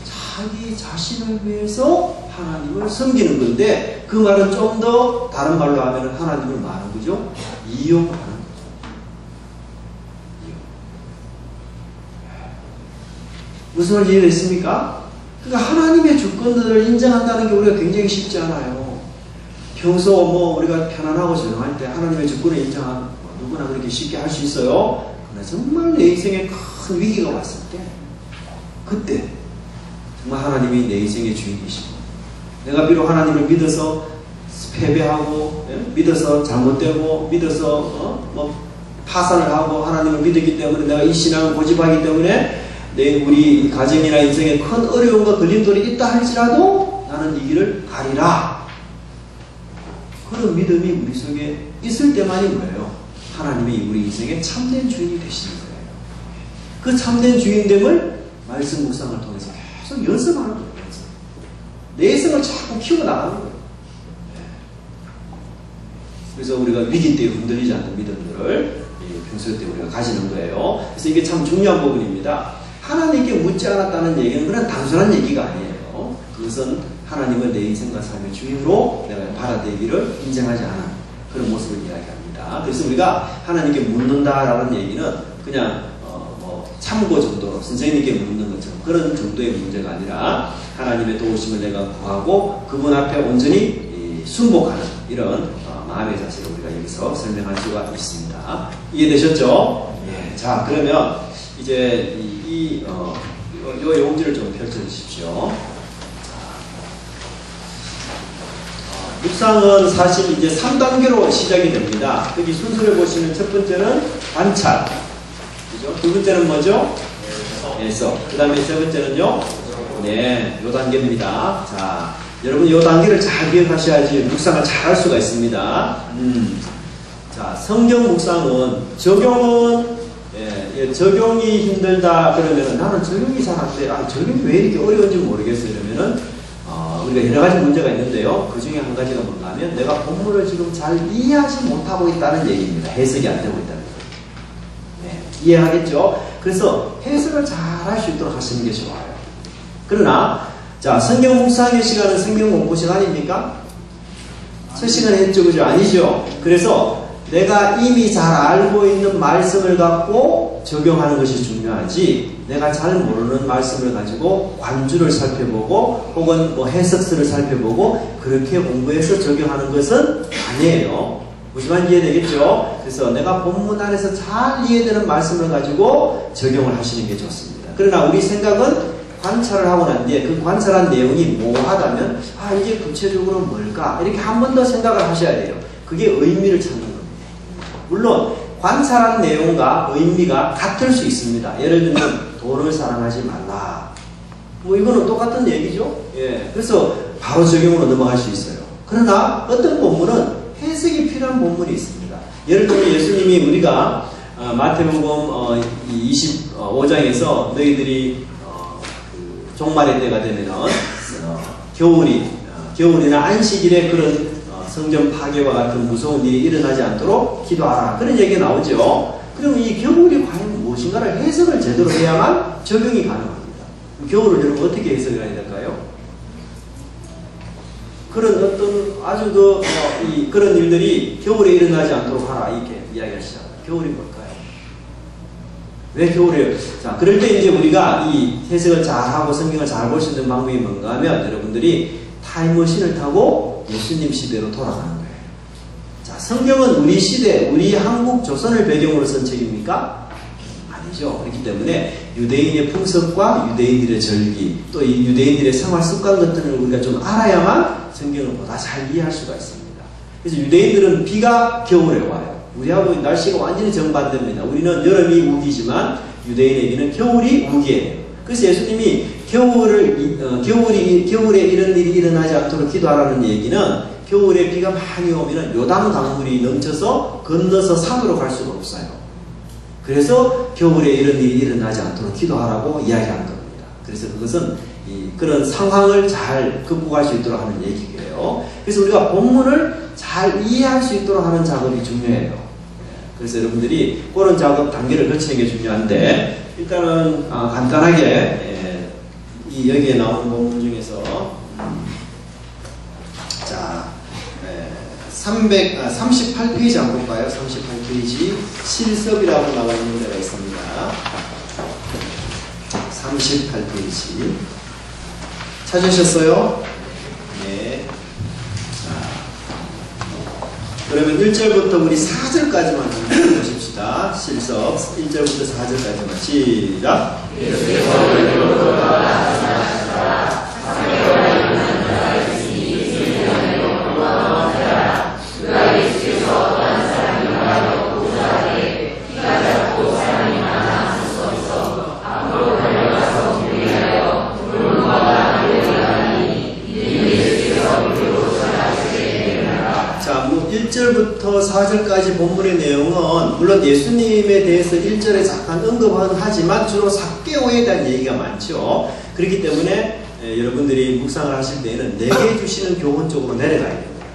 자기 자신을 위해서 하나님을 섬기는 건데 그 말은 좀 더 다른 말로 하면 하나님을 말하는 거죠? 이용하는 거죠. 이용. 무슨 말인지 이해됐습니까? 그러니까 하나님의 주권들을 인정한다는 게 우리가 굉장히 쉽지 않아요. 평소 뭐 우리가 편안하고 조용할 때 하나님의 주권을 인정하는 누구나 그렇게 쉽게 할 수 있어요. 그러나 정말 내 인생에 큰 위기가 왔을 때 그때 정말 하나님이 내 인생의 주인이시고 내가 비록 하나님을 믿어서 패배하고 믿어서 잘못되고 믿어서 파산을 하고 하나님을 믿었기 때문에 내가 이 신앙을 고집하기 때문에 우리 가정이나 인생에 큰 어려움과 걸림돌이 있다 할지라도 나는 이 길을 가리라. 그런 믿음이 우리 속에 있을 때만이 뭐예요? 하나님이 우리 인생의 참된 주인이 되시는 거예요. 그 참된 주인됨을 말씀 묵상을 통해서 계속 연습하는 거예요. 내성을 자꾸 키워나가는 거예요. 그래서 우리가 위기 때 흔들리지 않는 믿음들을 평소 때 우리가 가지는 거예요. 그래서 이게 참 중요한 부분입니다. 하나님께 묻지 않았다는 얘기는 그냥 단순한 얘기가 아니에요. 그것은 하나님을 내 인생과 삶의 주인으로 내가 받아들이기를 인정하지 않은 그런 모습을 이야기합니다. 그래서 우리가 하나님께 묻는다라는 얘기는 그냥 참고 정도로 선생님께 묻는 것처럼 그런 정도의 문제가 아니라 하나님의 도우심을 내가 구하고 그분 앞에 온전히 순복하는 이런 마음의 자세를 우리가 여기서 설명할 수가 있습니다. 이해되셨죠? 예. 자, 그러면 이제 이 용지를 좀 펼쳐주십시오. 묵상은 사실 이제 3단계로 시작이 됩니다. 여기 순서를 보시면 첫 번째는 관찰. 그죠? 두 번째는 뭐죠? 해석. 그 다음에 세 번째는요? 네, 요 단계입니다. 자, 여러분 요 단계를 잘 기억하셔야지 묵상을 잘 할 수가 있습니다. 자, 성경 묵상은 적용은 적용이 힘들다 그러면은 나는 적용이 잘 안 돼. 적용이 왜 이렇게 어려운지 모르겠어요. 이러면은 우리가 여러 가지 문제가 있는데요. 그 중에 한 가지가 뭔가 하면 내가 본문을 지금 잘 이해하지 못하고 있다는 얘기입니다. 해석이 안 되고 있다는 거예요. 네, 이해하겠죠? 그래서 해석을 잘 할 수 있도록 하시는 게 좋아요. 그러나 자, 성경 묵상의 시간은 성경 공부 시간입니까? 첫 시간에 했죠, 그죠? 아니죠. 그래서 내가 이미 잘 알고 있는 말씀을 갖고 적용하는 것이 중요하지, 내가 잘 모르는 말씀을 가지고 관주를 살펴보고 혹은 뭐 해석서를 살펴보고 그렇게 공부해서 적용하는 것은 아니에요. 무슨 말인지 이해되겠죠? 그래서 내가 본문 안에서 잘 이해되는 말씀을 가지고 적용을 하시는 게 좋습니다. 그러나 우리 생각은 관찰을 하고 난 뒤에 그 관찰한 내용이 모호하다면 이게 구체적으로 뭘까? 이렇게 한 번 더 생각을 하셔야 돼요. 그게 의미를 찾는 겁니다. 물론 관찰한 내용과 의미가 같을 수 있습니다. 예를 들면 돈을 사랑하지 말라. 뭐 이거는 똑같은 얘기죠. 예. 그래서 바로 적용으로 넘어갈 수 있어요. 그러나 어떤 본문은 해석이 필요한 본문이 있습니다. 예를 들면 예수님이 우리가 마태복음 25장에서 너희들이 종말의 때가 되면은 겨울이나 안식일에 그런 성전 파괴와 같은 무서운 일이 일어나지 않도록 기도하라. 그런 얘기가 나오죠. 그럼 이 겨울이 과연 무엇인가를 해석을 제대로 해야만 적용이 가능합니다. 겨울을 여러분 어떻게 해석을 해야 될까요? 그런 어떤 아주 그런 일들이 겨울에 일어나지 않도록 하라. 이렇게 이야기하시잖아요. 겨울이 뭘까요? 왜 겨울이에요? 자, 그럴 때 이제 우리가 이 해석을 잘하고 성경을 잘 볼 수 있는 방법이 뭔가 하면 여러분들이 타임머신을 타고 예수님 시대로 돌아가는 거예요. 자, 성경은 우리 시대, 우리 한국 조선을 배경으로 쓴 책입니까? 아니죠. 그렇기 때문에 유대인의 풍습과 유대인들의 절기, 또 이 유대인들의 생활 습관 같은 걸 우리가 좀 알아야만 성경을 보다 잘 이해할 수가 있습니다. 그래서 유대인들은 비가 겨울에 와요. 우리하고 날씨가 완전히 정반대입니다. 우리는 여름이 우기지만 유대인에게는 겨울이 우기예요. 그래서 예수님이 겨울에 이런 일이 일어나지 않도록 기도하라는 얘기는 겨울에 비가 많이 오면 요단 강물이 넘쳐서 건너서 산으로 갈 수가 없어요. 그래서 겨울에 이런 일이 일어나지 않도록 기도하라고 이야기하는 겁니다. 그래서 그것은 그런 상황을 잘 극복할 수 있도록 하는 얘기예요. 그래서 우리가 본문을 잘 이해할 수 있도록 하는 작업이 중요해요. 그래서 여러분들이 그런 작업 단계를 거치는 게 중요한데, 일단은 간단하게 여기에 나오는 본문 중에서 자 38페이지 한번 볼까요? 38페이지 실섭이라고 나와 있는 데가 있습니다. 38페이지 찾으셨어요? 네. 그러면 1절부터 우리 4절까지만 보십시다. 실섭 1절부터 4절까지만 시작. 자, 1절부터 4절까지 본문의 내용은 물론 예수님에 대해서 1절에 잠깐 언급은 하지만 주로 삭개오에 대한 얘기가 많죠. 그렇기 때문에 여러분들이 묵상을 하실 때에는 내게 주시는 교훈 쪽으로 내려가야 됩니다.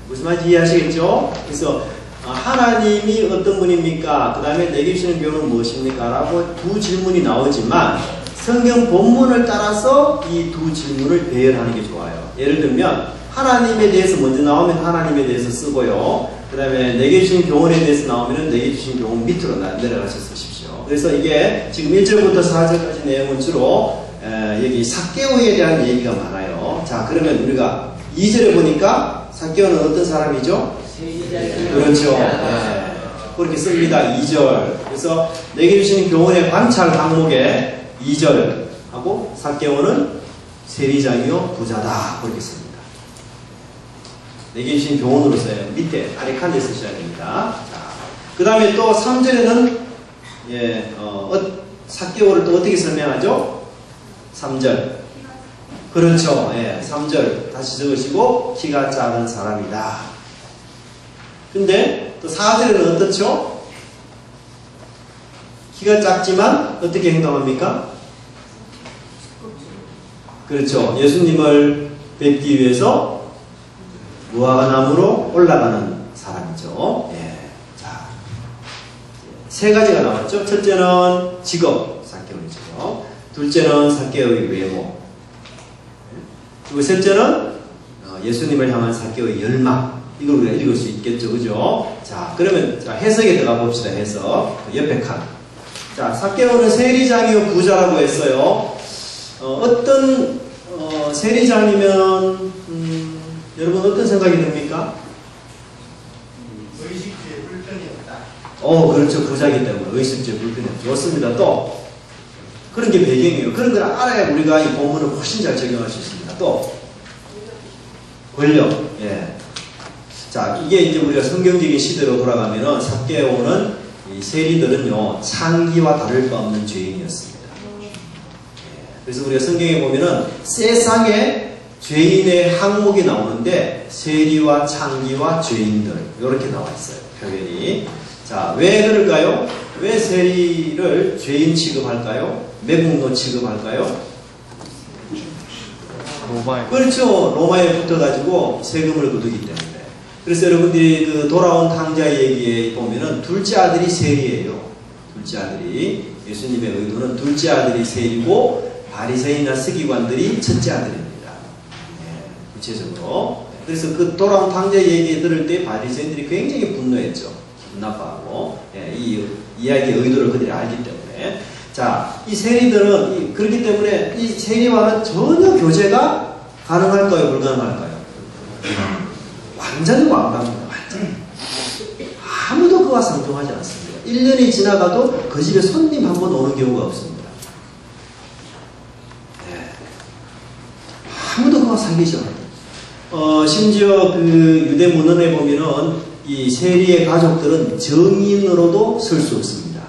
무슨 말인지 이해하시겠죠? 그래서 하나님이 어떤 분입니까? 그 다음에 내게 주시는 교훈은 무엇입니까? 라고 두 질문이 나오지만 성경 본문을 따라서 이 두 질문을 배열하는 게 좋아요. 예를 들면 하나님에 대해서 먼저 나오면 하나님에 대해서 쓰고요. 그 다음에 내게 주신 교훈에 대해서 나오면 내게 주신 교훈 밑으로 내려가서 쓰십시오. 그래서 이게 지금 1절부터 4절까지 내용은 주로 여기 삭개오에 대한 얘기가 많아요. 자, 그러면 우리가 2절에 보니까 삭개오는 어떤 사람이죠? 그렇죠. 네. 그렇게 씁니다. 2절. 그래서 내게 주신 교훈의 관찰 항목에 2절 하고 삭개오는 세리장이요 부자다. 그렇게 씁니다. 내게 주신 교훈으로 써요. 밑에 아래 칸에 쓰셔야 됩니다. 그 다음에 또 3절에는 삭개오를 또 어떻게 설명하죠? 3절. 그렇죠. 3절 다시 적으시고 키가 작은 사람이다. 근데 또 4절에는 어떻죠? 키가 작지만 어떻게 행동합니까? 그렇죠. 예수님을 뵙기 위해서 무화과나무로 올라가는 사람이죠. 자, 세 가지가 나왔죠. 첫째는 직업, 삭개오의 직업. 둘째는 삭개오의 외모. 그리고 셋째는 예수님을 향한 삭개오의 열망. 이걸 우리가 읽을 수 있겠죠. 그죠? 자, 그러면 자, 해석에 들어가 봅시다. 해석. 그 옆에 칸. 자, 삭개오는 세리장이요 부자라고 했어요. 어떤 세리장이면 여러분 어떤 생각이 듭니까? 의식주의 불편이 없다. 그렇죠. 부자기 때문에 의식주의 불편이 없죠. 좋습니다. 또 그런 게 배경이에요. 그런 걸 알아야 우리가 이 본문을 훨씬 잘 적용할 수 있습니다. 또 권력. 예. 자, 이게 이제 우리가 성경적인 시대로 돌아가면은 삭개오는 이 세리들은요 창기와 다를 바 없는 죄인이었습니다. 그래서 우리가 성경에 보면은 세상에 죄인의 항목이 나오는데 세리와 창기와 죄인들 이렇게 나와 있어요. 표현이. 자, 왜 그럴까요? 왜 세리를 죄인 취급할까요? 매국노 취급할까요? 로마에. 그렇죠. 로마에 붙어가지고 세금을 거두기 때문에. 그래서 여러분들이 그 돌아온 탕자의 얘기에 보면은 둘째 아들이 세리예요. 둘째 아들이. 예수님의 의도는 둘째 아들이 세리고 바리새인이나 서기관들이 첫째 아들입니다. 네, 구체적으로. 그래서 그 돌아온 탕자의 얘기 들을 때 바리새인들이 굉장히 분노했죠. 기분 나빠하고. 예, 이 이야기의 의도를 그들이 알기 때문에. 자, 이 세리들은 그렇기 때문에 이 세리와는 전혀 교제가 가능할까요? 불가능할까요? 완전히 완강합니다. 완전히. 아무도 그와 상종하지 않습니다. 1년이 지나가도 그 집에 손님 한 번 오는 경우가 없습니다. 네. 아무도 그와 사귀지 않아요. 심지어 그 유대 문헌에 보면은 이 세리의 가족들은 정인으로도 쓸 수 없습니다.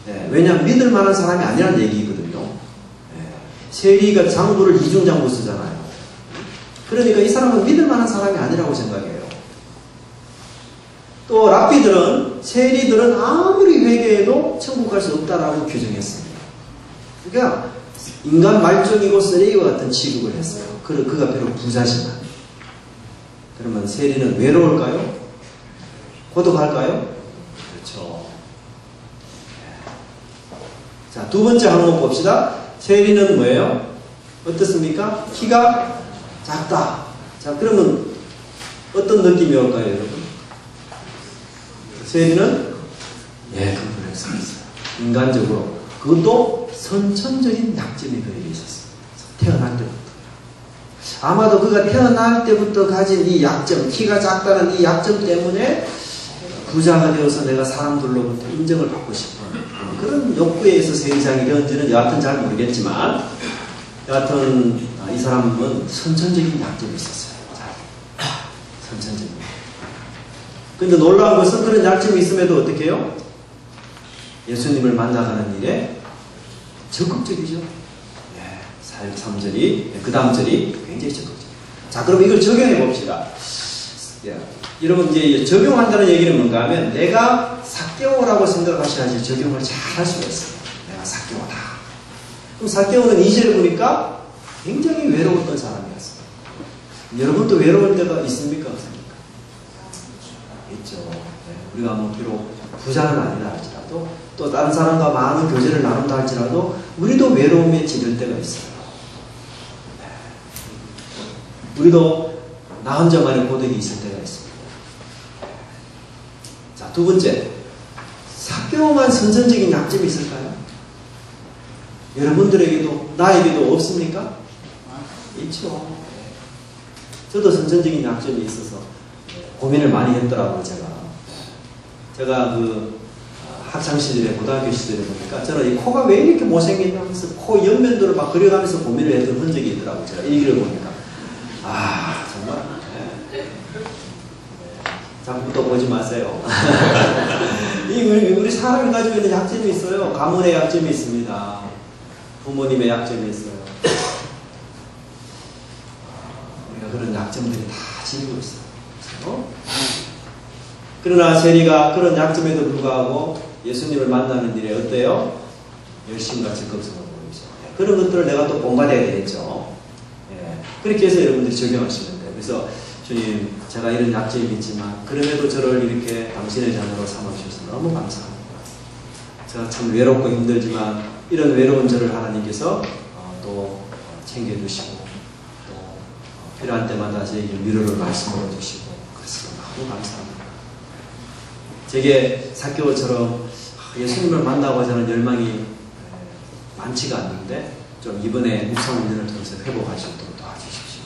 네. 왜냐하면 믿을 만한 사람이 아니라는 얘기거든요. 네. 세리가 장부를 이중장부 쓰잖아요. 그러니까 이 사람은 믿을 만한 사람이 아니라고 생각해요. 또 랍비들은 세리들은 아무리 회개해도 천국 갈 수 없다라고 규정했습니다. 그러니까 인간 말종이고 쓰레기와 같은 취급을 했어요. 그가 비록 부자지만. 그러면 세리는 외로울까요? 고독할까요? 그렇죠. 자, 두 번째 항목 봅시다. 세리는 뭐예요? 어떻습니까? 키가 작다. 자, 그러면 어떤 느낌이 올까요, 여러분? 세리는 컴플렉스가 있어요. 인간적으로. 그것도 선천적인 약점이 그에게 있었어요. 태어날 때부터. 아마도 그가 태어날 때부터 가진 이 약점, 키가 작다는 이 약점 때문에 부자가 되어서 내가 사람들로부터 인정을 받고 싶은 그런 욕구에 의해서 세리장이 되었는지는 여하튼 잘 모르겠지만 여하튼 이 사람은 선천적인 약점이 있었어요. 선천적인. 근데 놀라운 것은 그런 약점이 있음에도 어떻게 해요? 예수님을 만나가는 일에 적극적이죠. 3절이, 그 다음 절이 굉장히 적극적이죠. 자, 그럼 이걸 적용해 봅시다. 여러분, 이제 적용한다는 얘기는 뭔가 하면 내가 삭개오라고 생각하셔야지 적용을 잘 할 수가 있어요. 내가 삭개오다. 그럼 삭개오는 2절에 보니까 굉장히 외로웠던 사람이었어요. 여러분도 외로울 때가 있습니까? 없습니까? 있죠. 우리가 뭐 비록 부자는 아니다 할지라도 또 다른 사람과 많은 교제를 나눈다 할지라도 우리도 외로움에 지를 때가 있어요. 우리도 나 혼자만의 고독이 있을 때가 있습니다. 자, 두 번째, 삭개오만 선천적인 약점이 있을까요? 여러분들에게도 나에게도 없습니까? 있죠. 저도 선천적인 약점이 있어서 고민을 많이 했더라고요. 제가 그 학창시절에 고등학교 시절에 보니까 저는 이 코가 왜 이렇게 못생겼나 하면서 코 옆면도를 막 그려가면서 고민을 했던 흔적이 있더라고요. 제가 일기를 보니까 정말 자꾸 보지 마세요. 우리 사람이 가지고 있는 약점이 있어요. 가문의 약점이 있습니다. 부모님의 약점이 있어요. 우리가 그런 약점들이 다 지니고 있어요. 그렇죠? 그러나 세리가 그런 약점에도 불구하고 예수님을 만나는 일에 어때요? 열심과 적극성을 보이죠. 그런 것들을 내가 또 본받아야 되겠죠. 그렇게 해서 여러분들이 적용하시면 돼요. 그래서 주님, 제가 이런 약점이 있지만 그럼에도 저를 이렇게 당신의 자녀로 삼아주셔서 너무 감사합니다. 제가 참 외롭고 힘들지만 이런 외로운 저를 하나님께서 또 챙겨주시고 또 필요한 때마다 저에게 위로를 말씀으로 주시고 너무 감사합니다. 제게 삭개오처럼 예수님을 만나고 저는 열망이 많지가 않는데 좀 이번에 묵상훈련을 통해서 회복할 수 있도록 도와주십시오.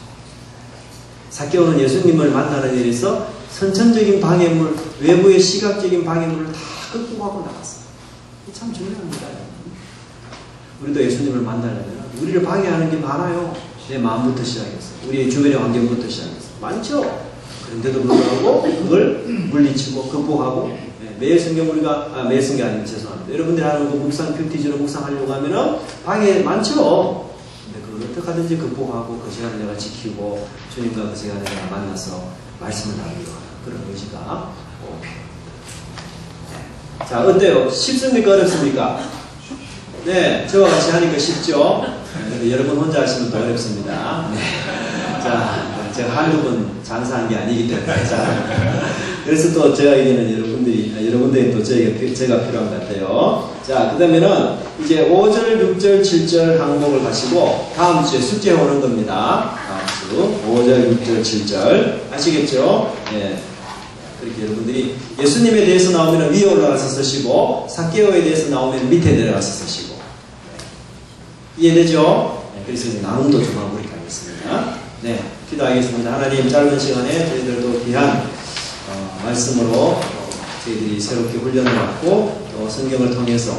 삭개오는 예수님을 만나는 일에서 선천적인 방해물, 외부의 시각적인 방해물을 다 극복하고 나갔어요. 참 중요합니다. 우리도 예수님을 만나려면 우리를 방해하는 게 많아요. 내 마음부터 시작해서 우리의 주변의 환경부터 시작해서 많죠. 그런데도 불구하고 그걸 물리치고 극복하고 매일 성경 매일 성경 아니면 죄송합니다. 여러분들이 하는 그 묵상 큐티즈로 묵상하려고 하면은 방해 많죠. 근데 그걸 어떻게 하든지 극복하고 그 시간을 내가 지키고 주님과 그 시간에 내가 만나서 말씀을 나누려고 하는 그런 의지가 꼭 필요합니다. 자, 어때요? 쉽습니까? 어렵습니까? 네, 저와 같이 하니까 쉽죠? 근데 여러분 혼자 하시면 더 어렵습니다. 네. 자, 제가 한두 번 장사한 게 아니기 때문에. 자, 그래서 또 저에게는 여러분들이 또 제가 필요한 것 같아요. 자, 그 다음에는 이제 5절, 6절, 7절 항목을 가시고 다음 주에 숙제 오는 겁니다. 다음 주 5절, 6절, 7절. 아시겠죠? 네. 그렇게 여러분들이 예수님에 대해서 나오면 위에 올라가서 쓰시고 삭개오에 대해서 나오면 밑에 내려가서 쓰시고. 이해되죠? 네, 그래서 이제 나눔도 좀 하고 이렇게 하겠습니다. 네, 기도하겠습니다. 하나님, 짧은 시간에 저희들도 귀한 말씀으로 저희들이 새롭게 훈련을 받고 또 성경을 통해서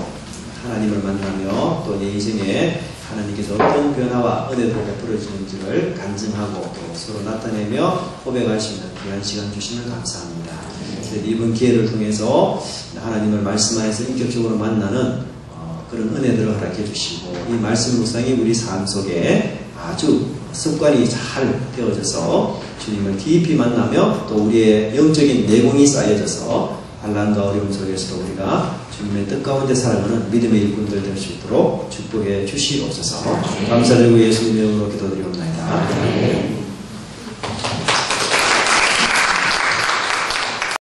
하나님을 만나며 또 내 인생에 하나님께서 어떤 변화와 은혜도 베풀어주는지를 간증하고 또 서로 나타내며 고백할 수 있는 귀한 시간 주시면 감사합니다. 이번 기회를 통해서 하나님을 말씀 안에서 인격적으로 만나는 그런 은혜들을 허락해 주시고 이 말씀 묵상이 우리 삶 속에 아주 습관이 잘 되어져서 주님을 깊이 만나며 또 우리의 영적인 내공이 쌓여져서 환난과 어려움 속에서도 우리가 주님의 뜻 가운데 살아가는 믿음의 일꾼들 될 수 있도록 축복해 주시옵소서. 감사드리고 예수님의 이름으로 기도드리옵나이다.